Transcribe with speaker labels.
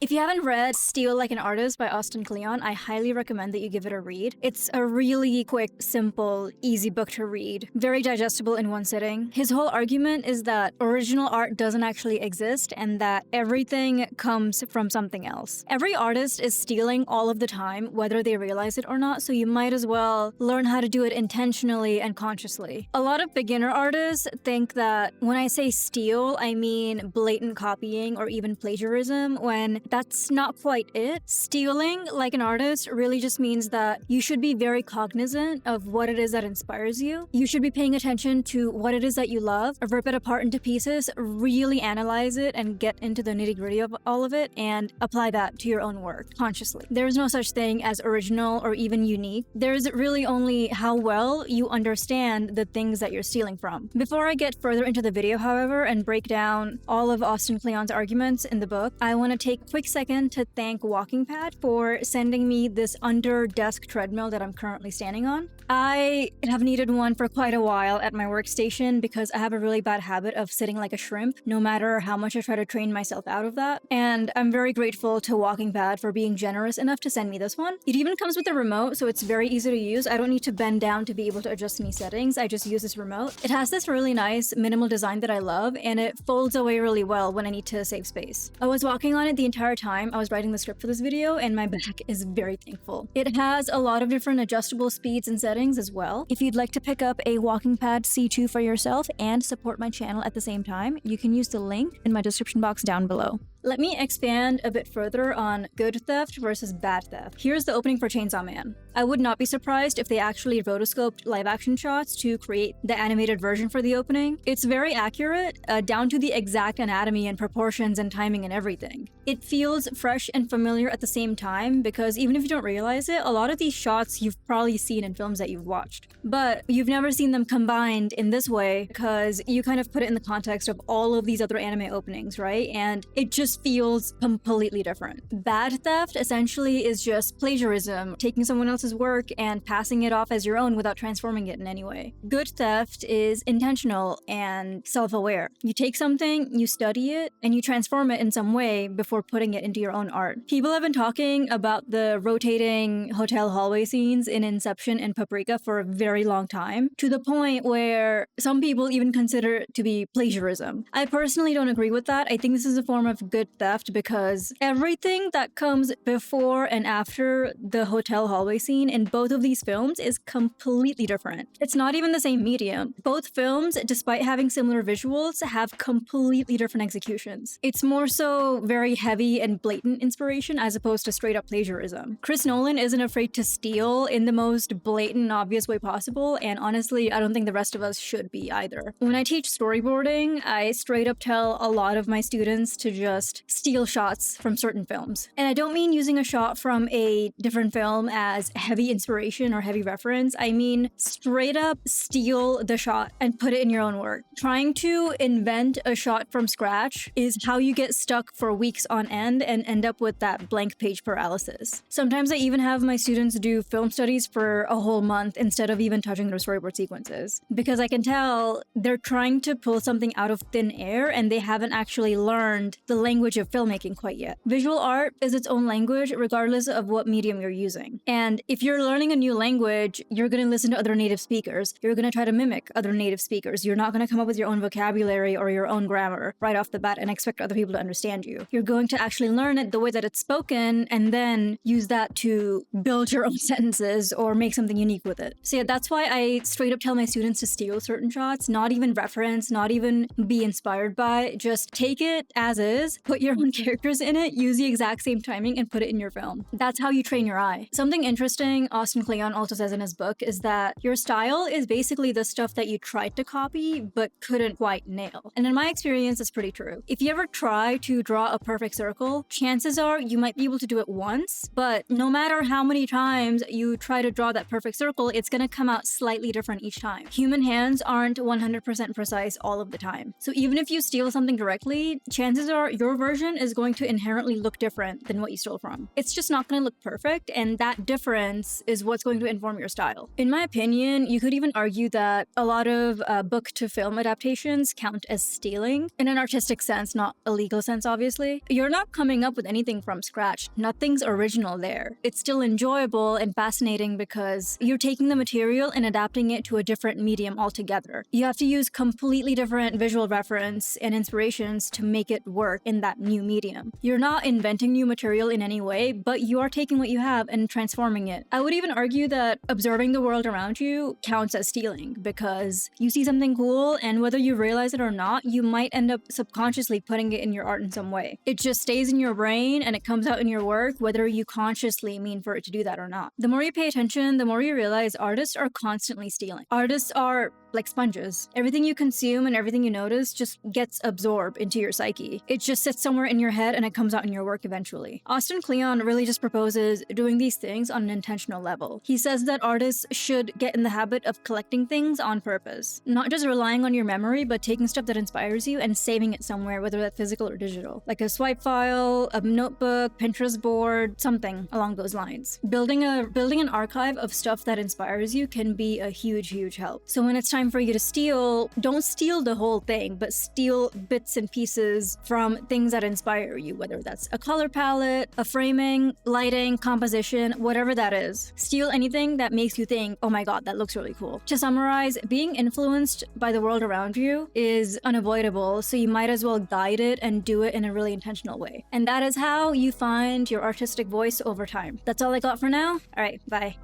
Speaker 1: If you haven't read Steal Like an Artist by Austin Kleon, I highly recommend that you give it a read. It's a really quick, simple, easy book to read, very digestible in one sitting. His whole argument is that original art doesn't actually exist and that everything comes from something else. Every artist is stealing all of the time, whether they realize it or not, so you might as well learn how to do it intentionally and consciously. A lot of beginner artists think that when I say steal, I mean blatant copying or even plagiarism, when that's not quite it. Stealing like an artist really just means that you should be very cognizant of what it is that inspires you. You should be paying attention to what it is that you love, rip it apart into pieces, really analyze it and get into the nitty-gritty of all of it and apply that to your own work consciously. There is no such thing as original or even unique. There's really only how well you understand the things that you're stealing from. Before I get further into the video, however, and break down all of Austin Kleon's arguments in the book, I want to take a quick second to thank WalkingPad for sending me this under-desk treadmill that I'm currently standing on. I have needed one for quite a while at my workstation because I have a really bad habit of sitting like a shrimp, no matter how much I try to train myself out of that. And I'm very grateful to WalkingPad for being generous enough to send me this one. It even comes with a remote, so it's very easy to use. I don't need to bend down to be able to adjust any settings. I just use this remote. It has this really nice minimal design that I love, and it folds away really well when I need to save space. I was walking on it the entire time I was writing the script for this video, and my back is very thankful. It has a lot of different adjustable speeds and settings as well. If you'd like to pick up a WalkingPad C2 for yourself and support my channel at the same time, you can use the link in my description box down below. Let me expand a bit further on good theft versus bad theft. Here's the opening for Chainsaw Man. I would not be surprised if they actually rotoscoped live-action shots to create the animated version for the opening. It's very accurate, down to the exact anatomy and proportions and timing and everything. It feels fresh and familiar at the same time because even if you don't realize it, a lot of these shots you've probably seen in films that you've watched. But you've never seen them combined in this way because you kind of put it in the context of all of these other anime openings, right? And it just feels completely different. Bad theft essentially is just plagiarism, taking someone else's work and passing it off as your own without transforming it in any way. Good theft is intentional and self-aware. You take something, you study it, and you transform it in some way before putting it into your own art. People have been talking about the rotating hotel hallway scenes in Inception and Paprika for a very long time, to the point where some people even consider it to be plagiarism. I personally don't agree with that. I think this is a form of good theft because everything that comes before and after the hotel hallway scene in both of these films is completely different. It's not even the same medium. Both films, despite having similar visuals, have completely different executions. It's more so very heavy and blatant inspiration as opposed to straight up plagiarism. Chris Nolan isn't afraid to steal in the most blatant, obvious way possible, and honestly, I don't think the rest of us should be either. When I teach storyboarding, I straight up tell a lot of my students to just steal shots from certain films. And I don't mean using a shot from a different film as heavy inspiration or heavy reference. I mean straight up steal the shot and put it in your own work. Trying to invent a shot from scratch is how you get stuck for weeks on end and end up with that blank page paralysis. Sometimes I even have my students do film studies for a whole month instead of even touching their storyboard sequences, because I can tell they're trying to pull something out of thin air and they haven't actually learned the language of filmmaking quite yet. Visual art is its own language regardless of what medium you're using. And if you're learning a new language, you're going to listen to other native speakers. You're going to try to mimic other native speakers. You're not going to come up with your own vocabulary or your own grammar right off the bat and expect other people to understand you. You're going to actually learn it the way that it's spoken and then use that to build your own sentences or make something unique with it. So yeah, that's why I straight up tell my students to steal certain shots, not even reference, not even be inspired by, just take it as is, put your own characters in it, use the exact same timing, and put it in your film. That's how you train your eye. Something interesting Austin Kleon also says in his book is that your style is basically the stuff that you tried to copy but couldn't quite nail. And in my experience, it's pretty true. If you ever try to draw a perfect circle, chances are you might be able to do it once, but no matter how many times you try to draw that perfect circle, it's gonna come out slightly different each time. Human hands aren't 100% precise all of the time. So even if you steal something directly, chances are your your version is going to inherently look different than what you stole from. It's just not going to look perfect, and that difference is what's going to inform your style. In my opinion, you could even argue that a lot of book to film adaptations count as stealing in an artistic sense, not a legal sense, obviously. You're not coming up with anything from scratch. Nothing's original there. It's still enjoyable and fascinating because you're taking the material and adapting it to a different medium altogether. You have to use completely different visual reference and inspirations to make it work in that new medium. You're not inventing new material in any way, but you are taking what you have and transforming it. I would even argue that observing the world around you counts as stealing because you see something cool, and whether you realize it or not, you might end up subconsciously putting it in your art in some way. It just stays in your brain and it comes out in your work, whether you consciously mean for it to do that or not. The more you pay attention, the more you realize artists are constantly stealing. Artists are like sponges. Everything you consume and everything you notice just gets absorbed into your psyche. It just sits somewhere in your head and it comes out in your work eventually. Austin Kleon really just proposes doing these things on an intentional level. He says that artists should get in the habit of collecting things on purpose, not just relying on your memory, but taking stuff that inspires you and saving it somewhere, whether that's physical or digital, like a swipe file, a notebook, Pinterest board, something along those lines. Building an archive of stuff that inspires you can be a huge help. So when it's time for you to steal, don't steal the whole thing, but steal bits and pieces from things that inspire you, whether that's a color palette, a framing, lighting, composition, whatever that is. Steal anything that makes you think, oh my god, that looks really cool. To summarize, being influenced by the world around you is unavoidable, so you might as well guide it and do it in a really intentional way. And that is how you find your artistic voice over time. That's all I got for now. All right, bye.